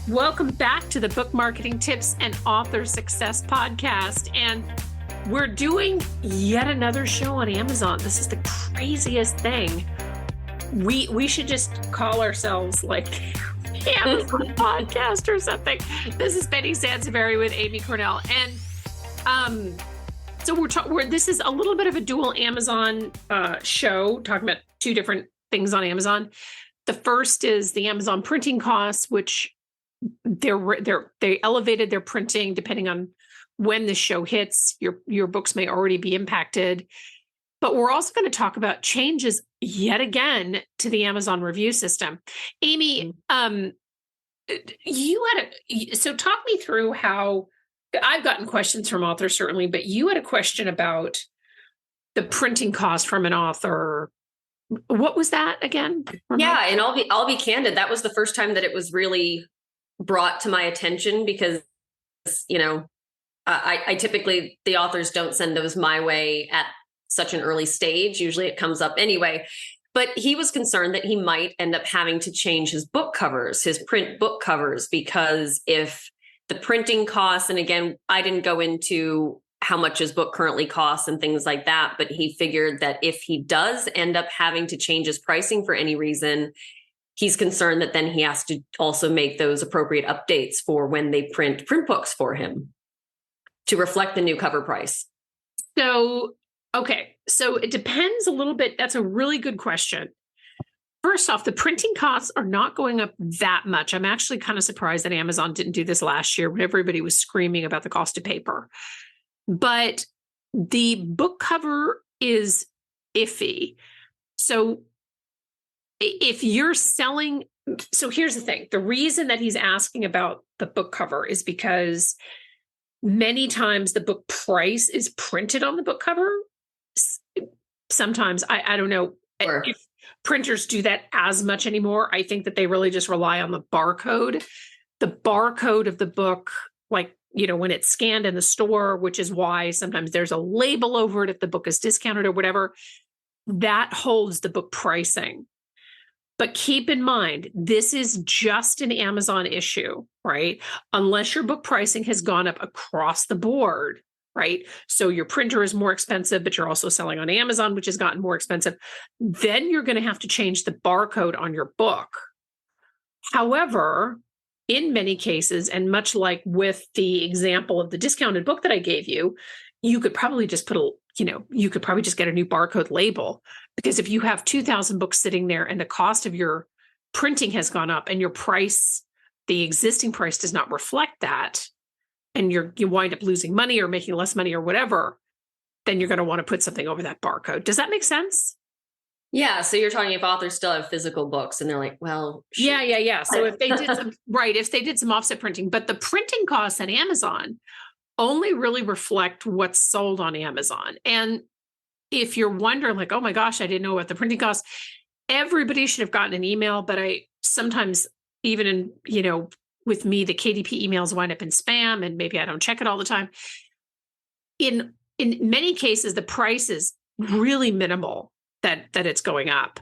Welcome back to the Book Marketing Tips and Author Success Podcast. And we're doing yet another show on Amazon. This is the craziest thing. We should just call ourselves like the Amazon Podcast or something. This is Benny Sansevieri with Amy Cornell. And so this is a little bit of a dual Amazon show, talking about two different things on Amazon. The first is the Amazon printing costs, which they elevated their printing depending on when the show hits. Your books may already be impacted. But we're also going to talk about changes yet again to the Amazon review system. Amy, so talk me through how. I've gotten questions from authors, certainly, but you had a question about the printing cost from an author. What was that again? Yeah, and I'll be candid. That was the first time that it was really brought to my attention because, I typically, the authors don't send those my way at such an early stage. Usually it comes up anyway. But he was concerned that he might end up having to change his book covers, his print book covers, because if the printing costs, and again, I didn't go into how much his book currently costs and things like that, but he figured that if he does end up having to change his pricing for any reason, he's concerned that then he has to also make those appropriate updates for when they print books for him to reflect the new cover price. So it depends a little bit. That's a really good question. First off, the printing costs are not going up that much. I'm actually kind of surprised that Amazon didn't do this last year when everybody was screaming about the cost of paper. But the book cover is iffy. So if you're selling, so here's the thing. The reason that he's asking about the book cover is because many times the book price is printed on the book cover. Sometimes, I don't know if printers do that as much anymore. I think that they really just rely on the barcode. The barcode of the book, like, when it's scanned in the store, which is why sometimes there's a label over it if the book is discounted or whatever, that holds the book pricing. But keep in mind, this is just an Amazon issue, right? Unless your book pricing has gone up across the board, right? So your printer is more expensive, but you're also selling on Amazon, which has gotten more expensive. Then you're going to have to change the barcode on your book. However, in many cases, and much like with the example of the discounted book that I gave you, you could probably just get a new barcode label, because if you have 2,000 books sitting there and the cost of your printing has gone up and your price, the existing price does not reflect that, and you wind up losing money or making less money or whatever, then you're going to want to put something over that barcode. Does that make sense? Yeah. So you're talking if authors still have physical books and they're like, well, shoot. Yeah. So if they did some offset printing, but the printing costs at Amazon only really reflect what's sold on Amazon. And if you're wondering like, oh my gosh, I didn't know what the printing costs, everybody should have gotten an email, but I sometimes even in, with me, the KDP emails wind up in spam and maybe I don't check it all the time. In many cases, the price is really minimal that it's going up.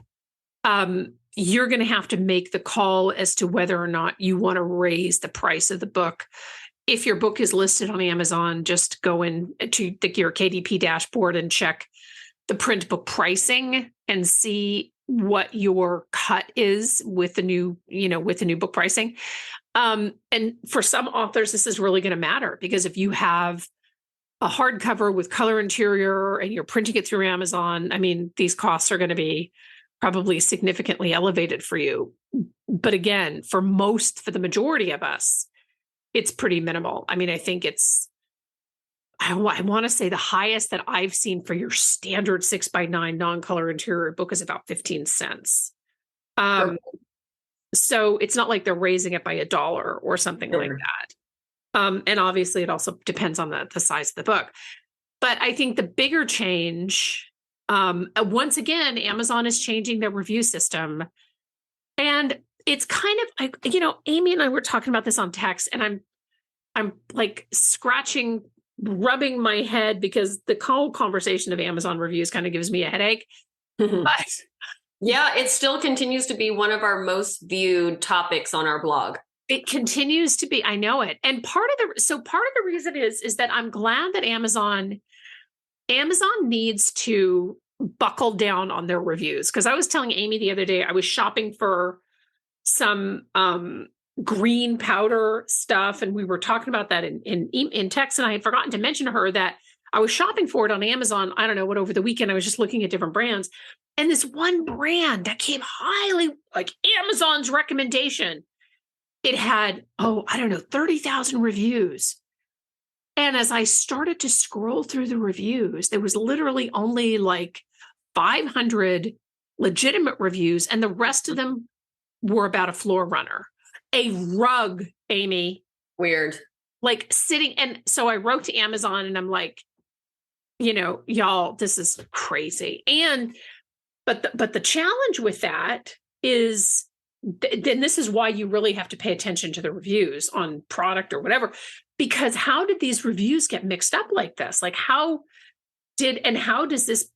You're going to have to make the call as to whether or not you want to raise the price of the book. If your book is listed on Amazon, just go in to your KDP dashboard and check the print book pricing and see what your cut is with the new book pricing. And for some authors, this is really going to matter, because if you have a hardcover with color interior and you're printing it through Amazon, I mean, these costs are going to be probably significantly elevated for you. But again, for the majority of us, it's pretty minimal. I mean, I think I want to say the highest that I've seen for your standard 6x9 non-color interior book is about 15 cents. So it's not like they're raising it by $1 or something like that. And obviously it also depends on the size of the book. But I think the bigger change, once again, Amazon is changing their review system. And it's kind of like, Amy and I were talking about this on text, and I'm like rubbing my head because the whole conversation of Amazon reviews kind of gives me a headache. But yeah, it still continues to be one of our most viewed topics on our blog. It continues to be, I know it. And part of the reason is that I'm glad that Amazon needs to buckle down on their reviews. Cause I was telling Amy the other day, I was shopping for some green powder stuff. And we were talking about that in text. And I had forgotten to mention to her that I was shopping for it on Amazon. I don't know what, over the weekend, I was just looking at different brands. And this one brand that came highly, like Amazon's recommendation, it had, 30,000 reviews. And as I started to scroll through the reviews, there was literally only like 500 legitimate reviews, and the rest of them were about a floor runner, a rug, Amy. Weird. Like sitting. And so I wrote to Amazon and I'm like, y'all, this is crazy. But the challenge with that is, then this is why you really have to pay attention to the reviews on product or whatever, because how did these reviews get mixed up like this? Like how does this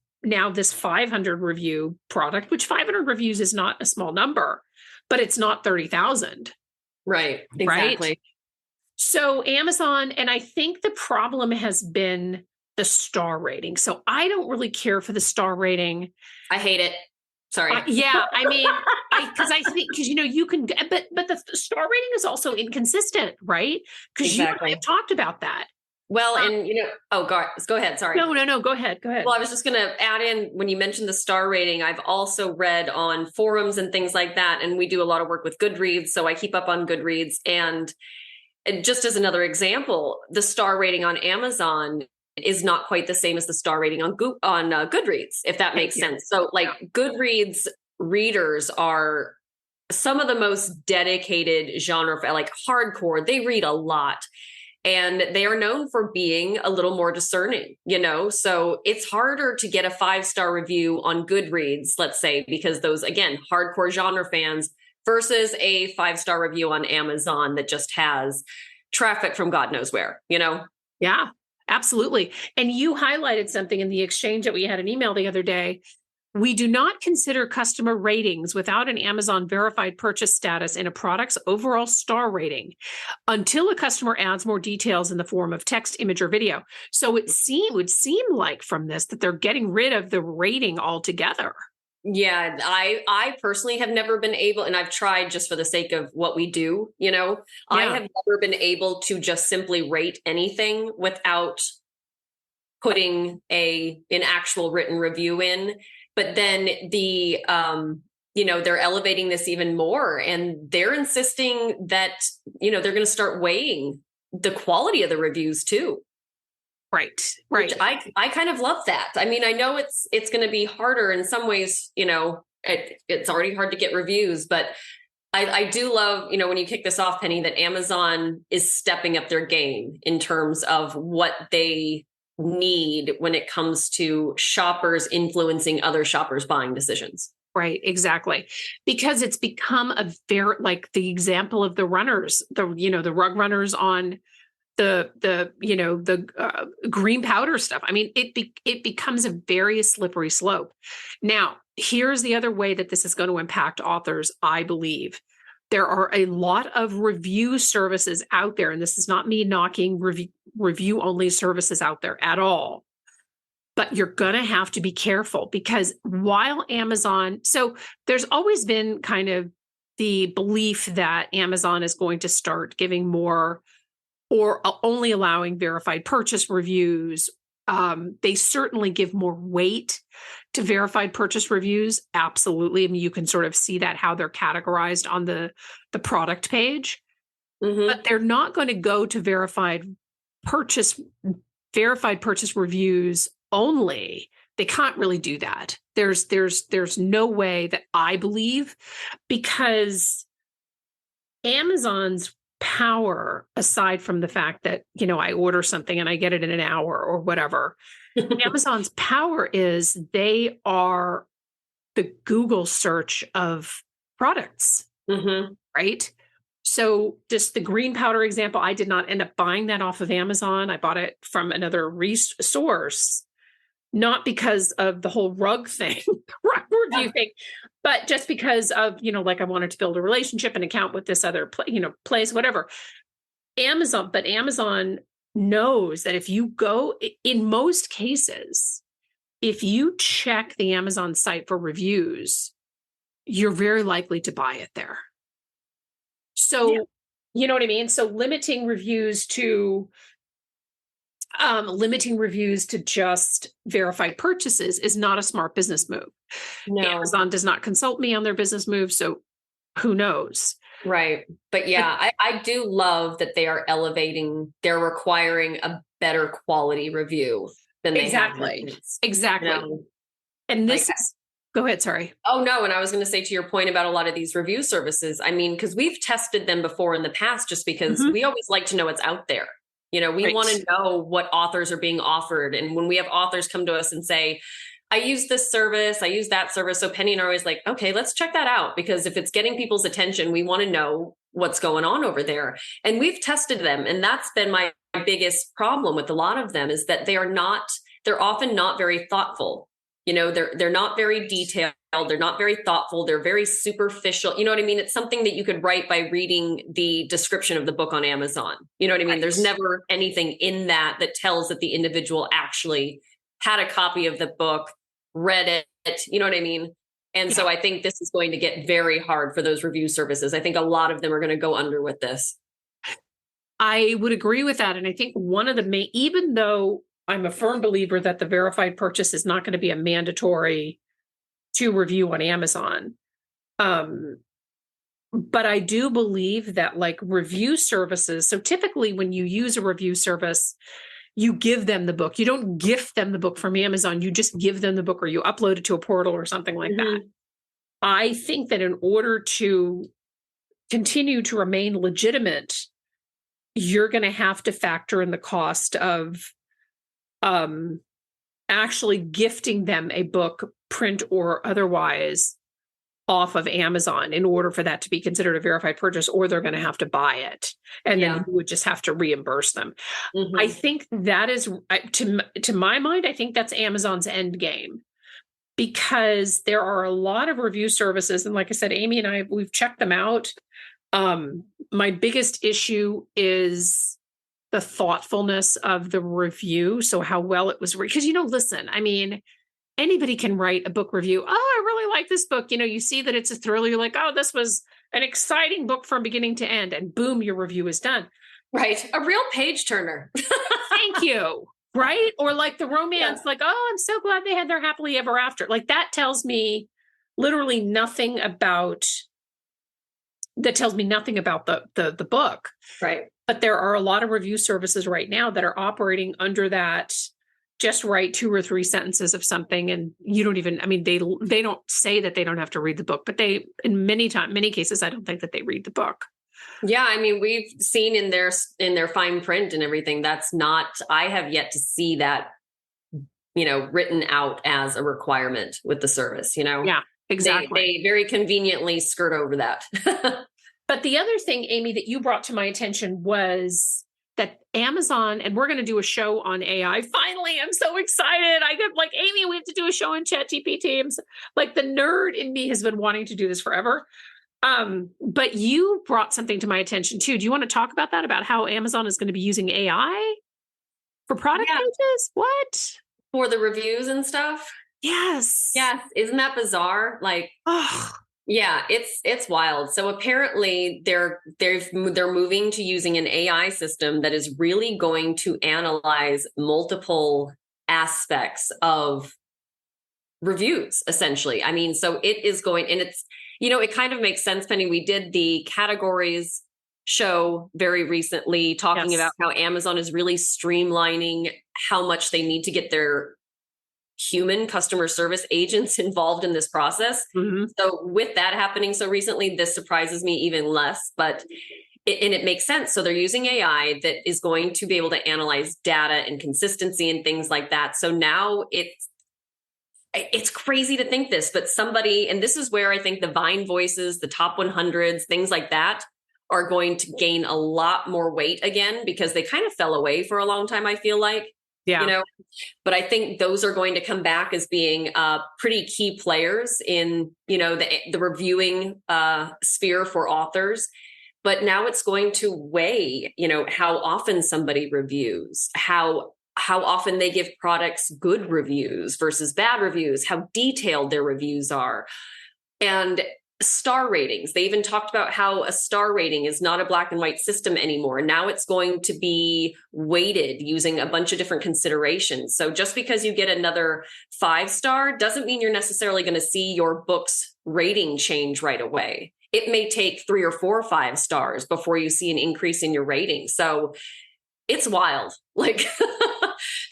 500 review product, which 500 reviews is not a small number, but it's not 30,000. Right. Exactly. Right? So Amazon, and I think the problem has been the star rating. So I don't really care for the star rating. I hate it. Sorry. Yeah. I mean, because you can, but the star rating is also inconsistent, right? Because exactly. You have talked about that. Well, and go ahead. Sorry. No, go ahead. Well, I was just going to add in, when you mentioned the star rating, I've also read on forums and things like that. And we do a lot of work with Goodreads. So I keep up on Goodreads. And just as another example, the star rating on Amazon is not quite the same as the star rating on Goodreads, if that makes sense. So Goodreads readers are some of the most dedicated genre, like hardcore. They read a lot. And they are known for being a little more discerning, so it's harder to get a 5-star review on Goodreads, let's say, because those, again, hardcore genre fans versus a 5-star review on Amazon that just has traffic from God knows where, Yeah, absolutely. And you highlighted something in the exchange that we had an email the other day. We do not consider customer ratings without an Amazon verified purchase status in a product's overall star rating until a customer adds more details in the form of text, image, or video. So it would seem like from this that they're getting rid of the rating altogether. Yeah, I personally have never been able, and I've tried just for the sake of what we do, I have never been able to just simply rate anything without putting an actual written review in. But then they're elevating this even more, and they're insisting that, they're going to start weighing the quality of the reviews too. Right. Which I kind of love that. I mean, I know it's going to be harder in some ways, it's already hard to get reviews, but I do love, when you kick this off, Penny, that Amazon is stepping up their game in terms of what they need when it comes to shoppers influencing other shoppers' buying decisions. Right, exactly. Because it's become a very, like the example of the runners, the rug runners on the green powder stuff. I mean, it becomes a very slippery slope. Now, here's the other way that this is going to impact authors, I believe. There are a lot of review services out there, and this is not me knocking review only services out there at all. But you're going to have to be careful, because while Amazon, so there's always been kind of the belief that Amazon is going to start giving more or only allowing verified purchase reviews. They certainly give more weight to verified purchase reviews. Absolutely. I mean, you can sort of see that how they're categorized on the product page, but they're not going to go to verified purchase reviews only. They can't really do that. There's no way that I believe, because Amazon's power, aside from the fact that, I order something and I get it in an hour or whatever, Amazon's power is they are the Google search of products, right? So just the green powder example, I did not end up buying that off of Amazon. I bought it from another source. not because of the whole rug thing, rug review thing, but just because of, like I wanted to build a relationship and account with this other, place, whatever. Amazon knows that if you go, in most cases, if you check the Amazon site for reviews, you're very likely to buy it there. So, you know what I mean? So limiting reviews to just verified purchases is not a smart business move. No. Amazon does not consult me on their business moves, so who knows? Right. But yeah, I do love that they are they're requiring a better quality review than they have. Exactly. And this is, go ahead, sorry. Oh, no. And I was going to say, to your point about a lot of these review services, I mean, because we've tested them before in the past, just because we always like to know what's out there. We want to know what authors are being offered. And when we have authors come to us and say, I use this service, I use that service. So Penny and I are always like, okay, let's check that out. Because if it's getting people's attention, we want to know what's going on over there. And we've tested them. And that's been my biggest problem with a lot of them, is that they're often not very thoughtful. They're not very detailed. They're not very thoughtful. They're very superficial. You know what I mean? It's something that you could write by reading the description of the book on Amazon. You know what I mean? Right. There's never anything in that tells that the individual actually had a copy of the book, read it. You know what I mean? And so I think this is going to get very hard for those review services. I think a lot of them are going to go under with this. I would agree with that. And I think one of the main, even though I'm a firm believer that the verified purchase is not going to be a mandatory to review on Amazon. But I do believe that like review services, so typically when you use a review service, you give them the book. You don't gift them the book from Amazon. You just give them the book, or you upload it to a portal or something like that. I think that in order to continue to remain legitimate, you're going to have to factor in the cost of actually gifting them a book, print or otherwise, off of Amazon in order for that to be considered a verified purchase, or they're going to have to buy it. And then you would just have to reimburse them. I think that is, to my mind, I think that's Amazon's end game, because there are a lot of review services. And like I said, Amy and I, we've checked them out. My biggest issue is the thoughtfulness of the review. So how well it was, because, listen, I mean, anybody can write a book review. Oh, I really like this book. You see that it's a thriller. You're like, oh, this was an exciting book from beginning to end. And boom, your review is done. Right. A real page turner. Thank you. Right. Or like the romance, like, oh, I'm so glad they had their happily ever after. Like that tells me literally nothing about the book. Right. But there are a lot of review services right now that are operating under that. Just write 2 or 3 sentences of something, and you don't even, I mean, they don't say that they don't have to read the book, but they, in many cases, I don't think that they read the book. Yeah. I mean, we've seen in their fine print and everything, I have yet to see that, written out as a requirement with the service, Yeah, exactly. They very conveniently skirt over that. But the other thing, Amy, that you brought to my attention was that Amazon, and we're going to do a show on AI. Finally, I'm so excited. I get like, Amy, we have to do a show on ChatGPT. Like the nerd in me has been wanting to do this forever. But you brought something to my attention too. Do you want to talk about that, about how Amazon is going to be using AI for product pages? What? For the reviews and stuff? Yes. Yes. Isn't that bizarre? Like, yeah, it's wild. So apparently they're moving to using an AI system that is really going to analyze multiple aspects of reviews, essentially. I mean, so it is going, and it's, it kind of makes sense, Penny. We did the categories show very recently talking about how Amazon is really streamlining how much they need to get their human customer service agents involved in this process. So with that happening so recently, this surprises me even less, but it makes sense. So they're using AI that is going to be able to analyze data and consistency and things like that. So now it's crazy to think this, but somebody, and this is where I think the Vine voices, the top 100s, things like that are going to gain a lot more weight again, because they kind of fell away for a long time, I feel like. Yeah. you know, but I think those are going to come back as being pretty key players in, the reviewing sphere for authors. But now it's going to weigh, how often somebody reviews, how often they give products good reviews versus bad reviews, how detailed their reviews are. And star ratings. They even talked about how a star rating is not a black and white system anymore. Now it's going to be weighted using a bunch of different considerations. So just because you get another 5-star doesn't mean you're necessarily going to see your book's rating change right away. It may take 3 or 4 or 5 stars before you see an increase in your rating. So it's wild. Like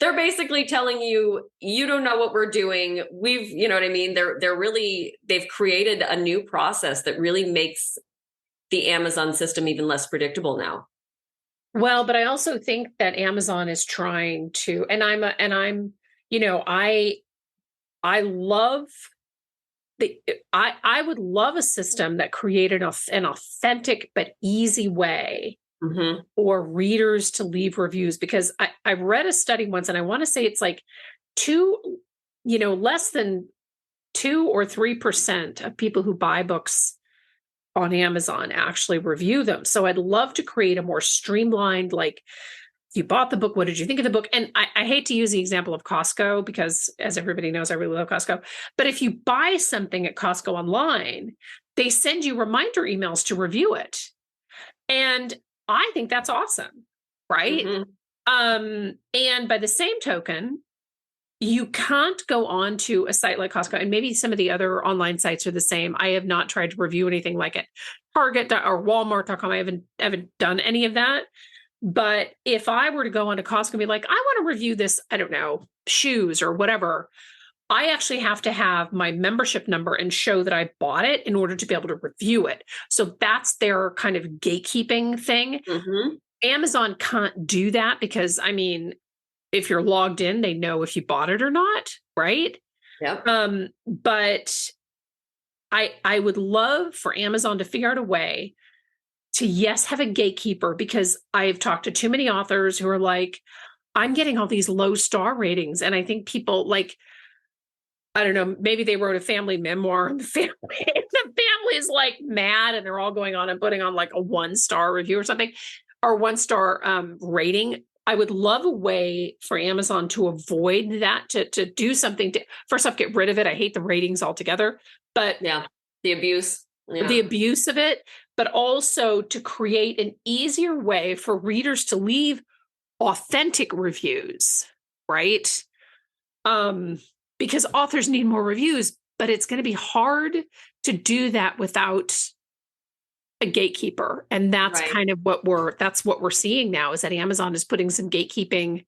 they're basically telling you, you don't know what we're doing. You know what I mean? They've created a new process that really makes the Amazon system even less predictable now. Well, but I also think that Amazon is trying to, I love I would love a system that created an authentic but easy way for readers to leave reviews, because I read a study once, and I want to say it's like less than 2 or 3% of people who buy books on Amazon actually review them. So I'd love to create a more streamlined, like, you bought the book, what did you think of the book? And I hate to use the example of Costco because, as everybody knows, I really love Costco. But if you buy something at Costco online, they send you reminder emails to review it. And I think that's awesome, right? And by the same token, you can't go on to a site like Costco, and maybe some of the other online sites are the same. I have not tried to review anything like it. Target or Walmart.com, I haven't done any of that. But if I were to go onto Costco and be like, I want to review this, I don't know, shoes or whatever, I actually have to have my membership number and show that I bought it in order to be able to review it. So that's their kind of gatekeeping thing. Amazon can't do that because, I mean, if you're logged in, they know if you bought it or not, right? Yeah. But I would love for Amazon to figure out a way to, yes, have a gatekeeper, because I've talked to too many authors who are like, I'm getting all these low star ratings. And I think people, like, I don't know, maybe they wrote a family memoir and the family is like mad and they're all going on and putting on like a 1-star review or something, or 1-star rating. I would love a way for Amazon to avoid that, to do something to, first off, get rid of it. I hate the ratings altogether, but yeah, the abuse of it, but also to create an easier way for readers to leave authentic reviews, right? Because authors need more reviews, but it's going to be hard to do that without a gatekeeper. And that's kind of what we're seeing now, is that Amazon is putting some gatekeeping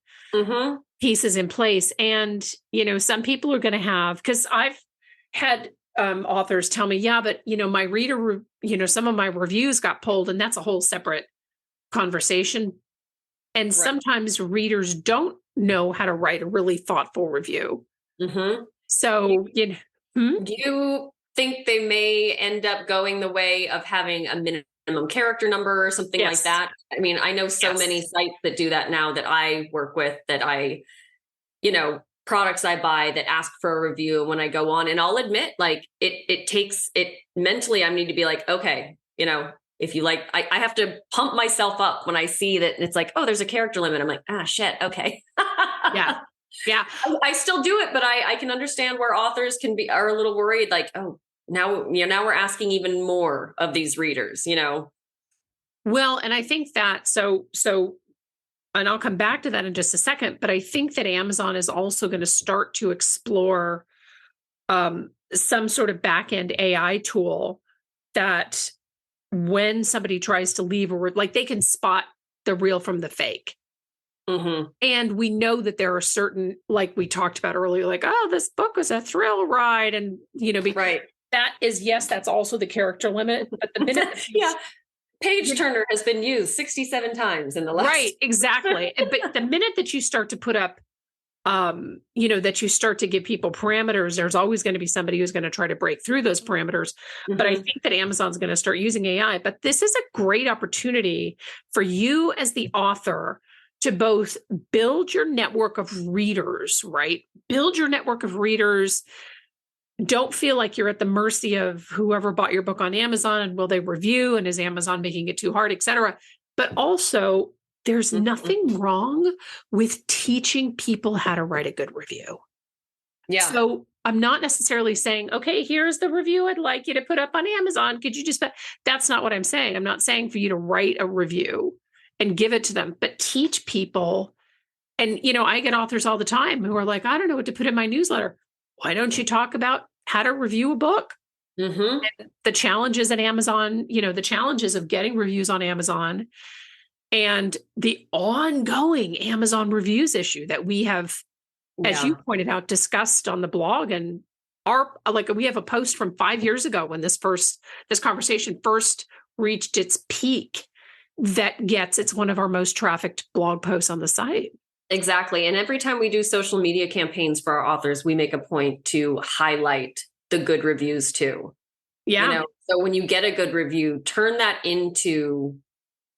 pieces in place. And, some people are going to have, because I've had authors tell me, yeah, but, my reader, some of my reviews got pulled, and that's a whole separate conversation. And sometimes readers don't know how to write a really thoughtful review. So, do you think they may end up going the way of having a minimum character number or something like that? I mean, I know so many sites that do that now that I work with, that products I buy that ask for a review when I go on, and I'll admit, like, it takes it mentally. I need to be like, okay, if you like, I have to pump myself up when I see that it's like, oh, there's a character limit. I'm like, shit. Okay. Yeah. I still do it, but I can understand where authors are a little worried, like, oh, now we're asking even more of these readers, Well, and I think that, so, and I'll come back to that in just a second, but I think that Amazon is also going to start to explore some sort of back-end AI tool that when somebody tries to leave, or like, they can spot the real from the fake. And we know that there are certain, like we talked about earlier, like, oh, this book was a thrill ride. And, that is, yes, that's also the character limit. But the minute, page turner has been used 67 times in the last. Right, exactly. But the minute that you start to put up, that you start to give people parameters, there's always going to be somebody who's going to try to break through those parameters. But I think that Amazon's going to start using AI. But this is a great opportunity for you as the author to both build your network of readers, right? Build your network of readers. Don't feel like you're at the mercy of whoever bought your book on Amazon and will they review and is Amazon making it too hard, et cetera. But also, there's nothing wrong with teaching people how to write a good review. Yeah. So I'm not necessarily saying, okay, here's the review I'd like you to put up on Amazon. Could you just, that's not what I'm saying. I'm not saying for you to write a review and give it to them, but teach people. And, I get authors all the time who are like, I don't know what to put in my newsletter. Why don't you talk about how to review a book? And the challenges at Amazon, the challenges of getting reviews on Amazon and the ongoing Amazon reviews issue that we have, as you pointed out, discussed on the blog. And we have a post from 5 years ago when this conversation first reached its peak it's one of our most trafficked blog posts on the site. Exactly. And every time we do social media campaigns for our authors, we make a point to highlight the good reviews too. Yeah. So when you get a good review, turn that into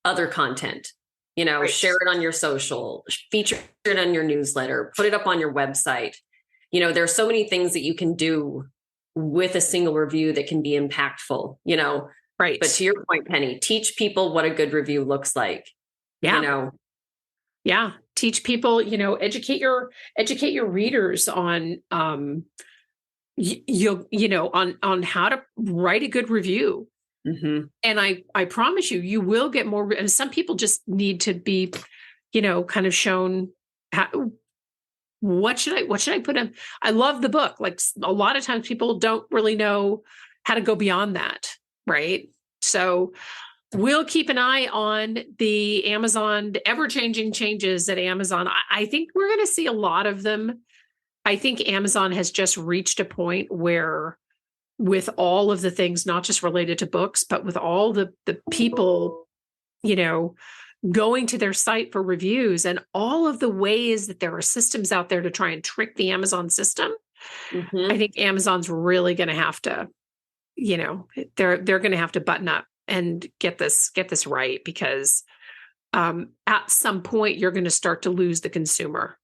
other content, right. Share it on your social, feature it on your newsletter, put it up on your website. There are so many things that you can do with a single review that can be impactful, Right. But to your point, Penny, teach people what a good review looks like. Yeah. Yeah. Teach people, educate your readers on, on how to write a good review. And I promise you will get more. And some people just need to be, kind of shown how, what should I put in? I love the book. Like a lot of times people don't really know how to go beyond that. Right. So we'll keep an eye on the Amazon, the ever-changing changes at Amazon. I think we're going to see a lot of them. I think Amazon has just reached a point where with all of the things, not just related to books, but with all the people, going to their site for reviews and all of the ways that there are systems out there to try and trick the Amazon system. I think Amazon's really going to have to, they're going to have to button up and get this right, because at some point you're going to start to lose the consumer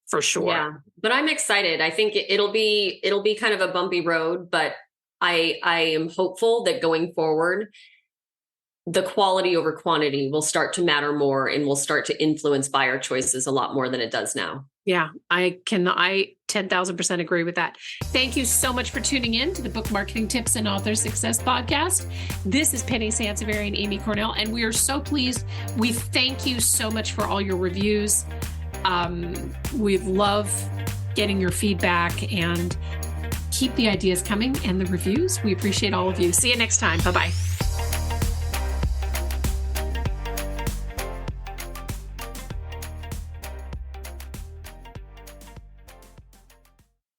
for sure. Yeah, but I'm excited. I think it'll be kind of a bumpy road, but I am hopeful that going forward, the quality over quantity will start to matter more and will start to influence buyer choices a lot more than it does now. Yeah, I 10,000% agree with that. Thank you so much for tuning in to the Book Marketing Tips and Author Success Podcast. This is Penny Sansevieri and Amy Cornell, and we are so pleased. We thank you so much for all your reviews. We love getting your feedback, and keep the ideas coming and the reviews. We appreciate all of you. See you next time. Bye-bye.